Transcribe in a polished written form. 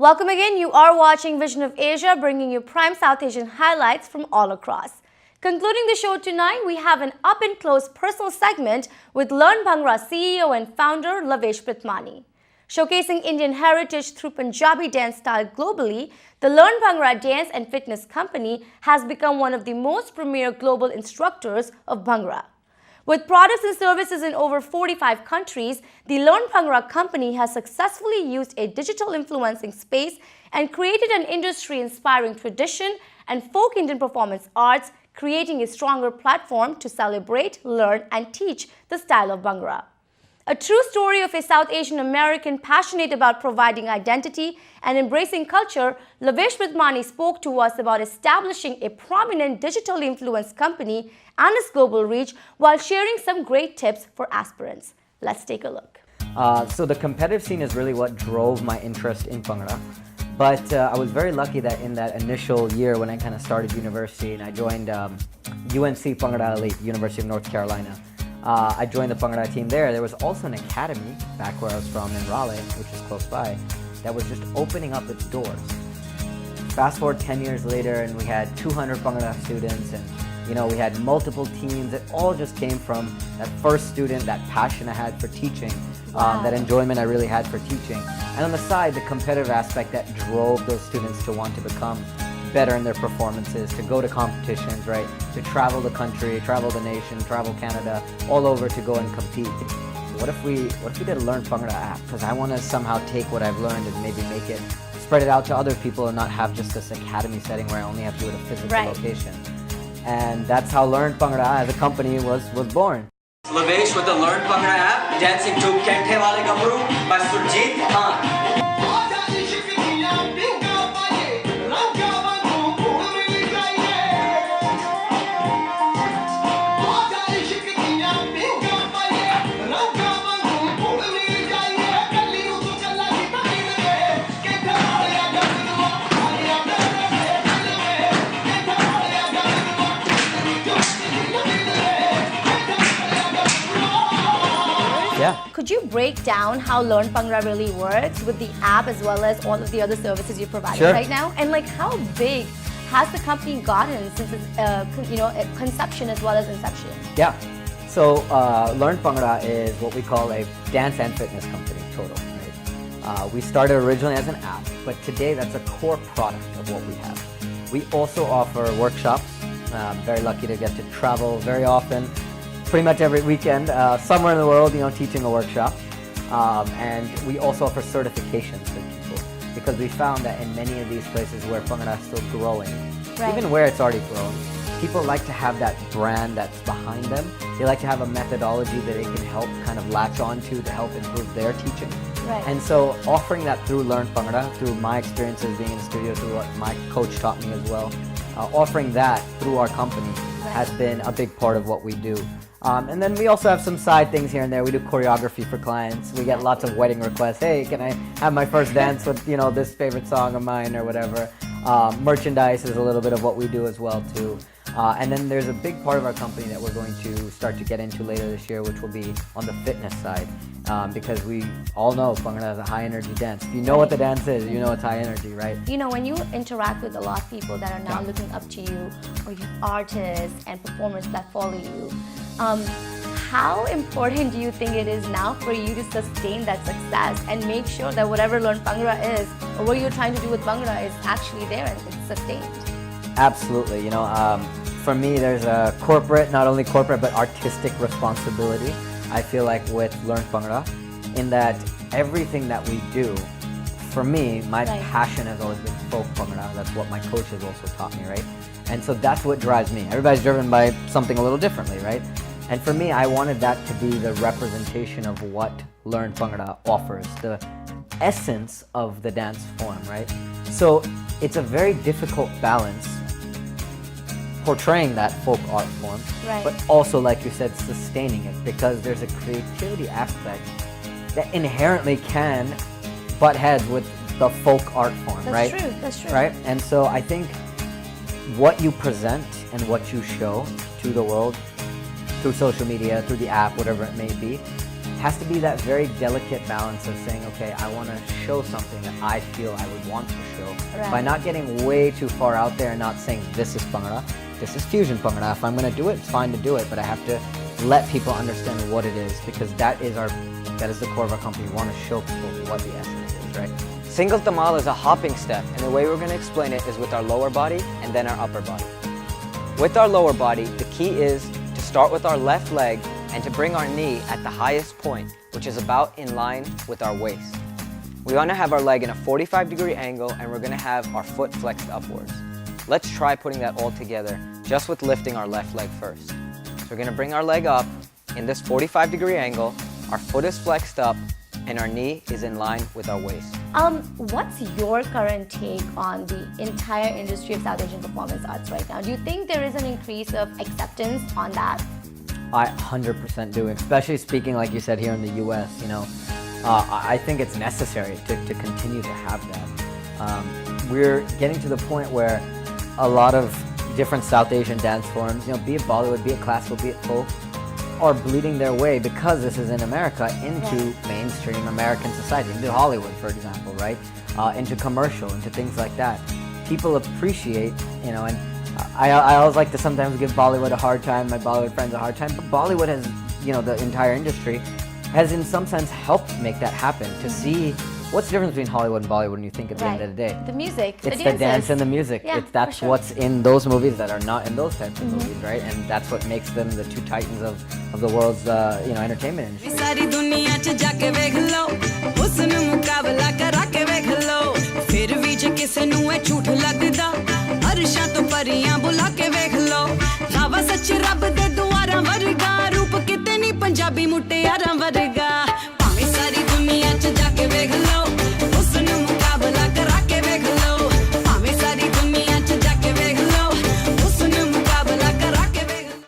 Welcome again. You are watching Vision of Asia, bringing you prime South Asian highlights from all across. Concluding the show tonight, we have an up-and-close personal segment with Learn Bhangra CEO and founder Lavesh Pritmani. Showcasing Indian heritage through Punjabi dance style globally, the Learn Bhangra dance and fitness company has become one of the most premier global instructors of Bhangra. With products and services in over 45 countries, the Learn Bhangra company has successfully used a digital influencing space and created an industry-inspiring tradition and folk Indian performance arts, creating a stronger platform to celebrate, learn and teach the style of Bhangra. A true story of a South Asian American passionate about providing identity and embracing culture, Lavesh Pritmani spoke to us about establishing a prominent digitally influenced company and its global reach while sharing some great tips for aspirants. Let's take a look. So the competitive scene is really what drove my interest in Bhangra. But I was very lucky that in that initial year when I kind of started university and I joined UNC Bhangra Elite, University of North Carolina. I joined the Bhangra team there. There was also an academy back where I was from in Raleigh, which is close by, that was just opening up its doors. Fast forward 10 years later and we had 200 Bhangra students and we had multiple teams. It all just came from that first student, that passion I had for teaching, that enjoyment I really had for teaching. And on the side, the competitive aspect that drove those students to want to become better in their performances, to go to competitions, right? To travel the country, travel the nation, travel Canada, all over to go and compete. What if we did a Learn Bhangra app? Because I want to somehow take what I've learned and maybe make it, spread it out to other people and not have just this academy setting where I only have to do it at a physical location. And that's how Learn Bhangra as a company was born. Lavesh with the Learn Bhangra app, dancing to Kente Wale Gabru by Surjit Khan. Yeah. Could you break down how Learn Bhangra really works with the app as well as all of the other services you're providing right now? And like how big has the company gotten since its conception as well as inception? Yeah. So Learn Bhangra is what we call a dance and fitness company total. Right? We started originally as an app, but today that's a core product of what we have. We also offer workshops. I'm very lucky to get to travel very often. Pretty much every weekend, somewhere in the world, teaching a workshop. And we also offer certifications for people because we found that in many of these places where Bhangra is still growing, even where it's already grown, people like to have that brand that's behind them. They like to have a methodology that they can help kind of latch onto to help improve their teaching. And so offering that through Learn Bhangra, through my experiences being in the studio, through what my coach taught me as well, offering that through our company has been a big part of what we do. And then we also have some side things here and there. We do choreography for clients. We get lots of wedding requests. Hey, can I have my first dance with, this favorite song of mine or whatever. Merchandise is a little bit of what we do as well too. And then there's a big part of our company that we're going to start to get into later this year, which will be on the fitness side. Because we all know Bhangra has a high energy dance. If you know what the dance is, you know it's high energy, right? When you interact with a lot of people that are now looking up to you, or you artists and performers that follow you, how important do you think it is now for you to sustain that success and make sure that whatever Learn Bhangra is, or what you're trying to do with Bhangra is actually there and it's sustained? Absolutely. For me, there's a corporate, not only corporate, but artistic responsibility, I feel like, with Learn Bhangra, in that everything that we do, for me, my passion has always been folk Bhangra. That's what my coach has also taught me, right? And so that's what drives me. Everybody's driven by something a little differently, right? And for me, I wanted that to be the representation of what Learn Bhangra offers, the essence of the dance form, right? So it's a very difficult balance portraying that folk art form, but also, like you said, sustaining it, because there's a creativity aspect that inherently can butt heads with the folk art form, right? That's true, that's true. Right? And so I think what you present and what you show to the world through social media, through the app, whatever it may be, has to be that very delicate balance of saying, okay, I want to show something that I feel I would want to show, right, by not getting way too far out there and not saying this is Bhangra, this is fusion Bhangra. If I'm going to do it, it's fine to do it, but I have to let people understand what it is, because that is the core of our company. We want to show people what the essence is, right? Single tamal is a hopping step, and the way we're going to explain it is with our lower body and then our upper body. With our lower body, the key is to start with our left leg and to bring our knee at the highest point, which is about in line with our waist. We want to have our leg in a 45-degree angle, and we're going to have our foot flexed upwards. Let's try putting that all together just with lifting our left leg first. So we're going to bring our leg up in this 45-degree angle, our foot is flexed up, and our knee is in line with our waist. What's your current take on the entire industry of South Asian performance arts right now? Do you think there is an increase of acceptance on that? I 100% do, especially speaking, like you said, here in the US, you know. I think it's necessary to continue to have that. We're getting to the point where a lot of different South Asian dance forms, you know, be it Bollywood, be it classical, be it folk, are bleeding their way, because this is in America, into mainstream American society, into Hollywood, for example, right? Into commercial, into things like that. People appreciate, you know, and I always like to sometimes give Bollywood a hard time, my Bollywood friends a hard time, but Bollywood has, you know, the entire industry has in some sense helped make that happen. To see what's the difference between Hollywood and Bollywood when you think at the end of the day? The music, it's the dance and the music. Yeah, that's what's in those movies that are not in those types of movies, right? And that's what makes them the two titans of the world's you know, entertainment industry. Punjabi मुटियारां वर्गा